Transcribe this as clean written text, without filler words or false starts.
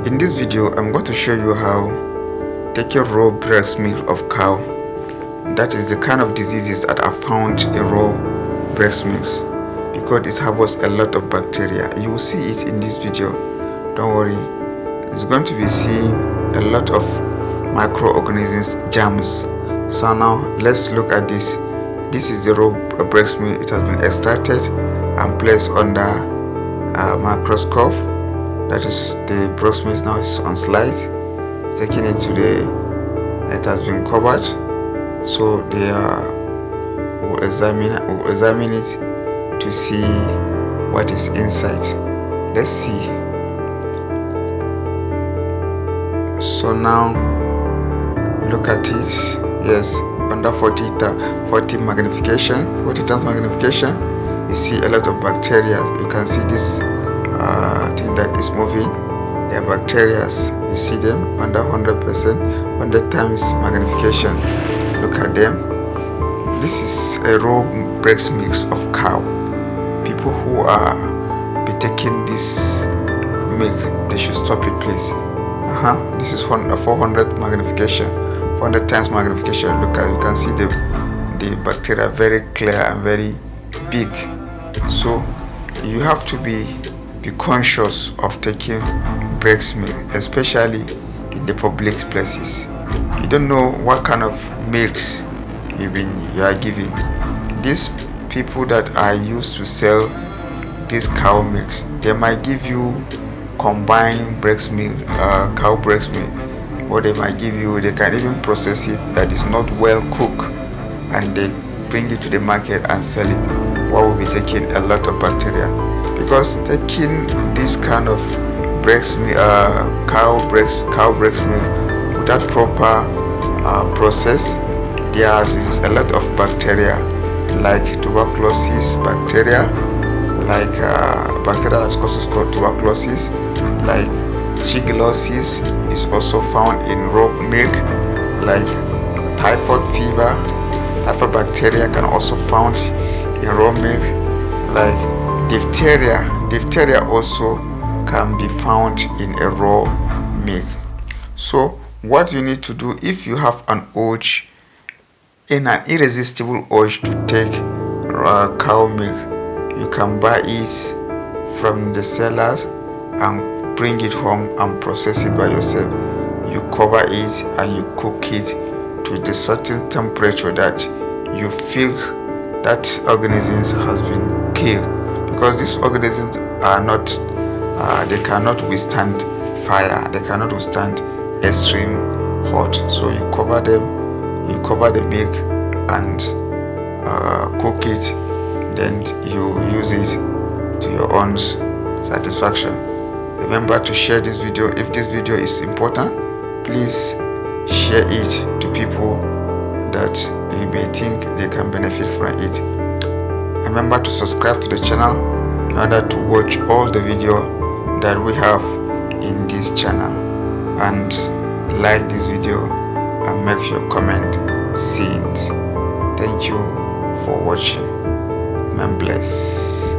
In this video, I'm going to show you how taking raw breast milk of cow, that is the kind of diseases that are found in raw breast milk, because it harbors a lot of bacteria. You will see it in this video, don't worry. It's going to be seeing a lot of microorganisms, germs. So now let's look at this. This is the raw breast milk. It has been extracted and placed under a microscope. That is, the breast milk now is on slide, taking it to it has been covered, so they will examine it to see what is inside. Let's see. So now look at it. Yes, under 40 magnification, 40 times magnification, you see a lot of bacteria. You can see this thing that is moving. They are bacteria. You see them under 100%, 100 times magnification. Look at them. This is a raw breast milk of cow. People who are be taking this milk, they should stop it, please. This is 400 magnification, 400 times magnification. Look at, you can see the bacteria very clear and very big. So you have to be conscious of taking breast milk, especially in the public places. You don't know what kind of milks you are giving. These people that are used to sell this cow milk, they might give you combined breast milk, cow breast milk, or they might give you, they can even process it that is not well cooked, and they bring it to the market and sell it. What will be taking a lot of bacteria, because taking this kind of breast milk, cow breast milk without proper process, there is a lot of bacteria like tuberculosis bacteria, like bacteria that causes tuberculosis, like shigellosis is also found in raw milk, like typhoid fever. Typhoid bacteria can also found in raw milk, like diphtheria also can be found in a raw milk. So what you need to do, if you have an urge, an irresistible urge to take cow milk, you can buy it from the sellers and bring it home and process it by yourself. You cover it and you cook it to the certain temperature that you feel that organisms has been killed, because these organisms are not they cannot withstand fire, they cannot withstand extreme hot. So you cover them, you cover the milk and cook it, then you use it to your own satisfaction. Remember to share this video. If this video is important, please share it to people that you may think they can benefit from it. Remember to subscribe to the channel in order to watch all the video that we have in this channel, and like this video and make your comment see it. Thank you for watching. Man bless.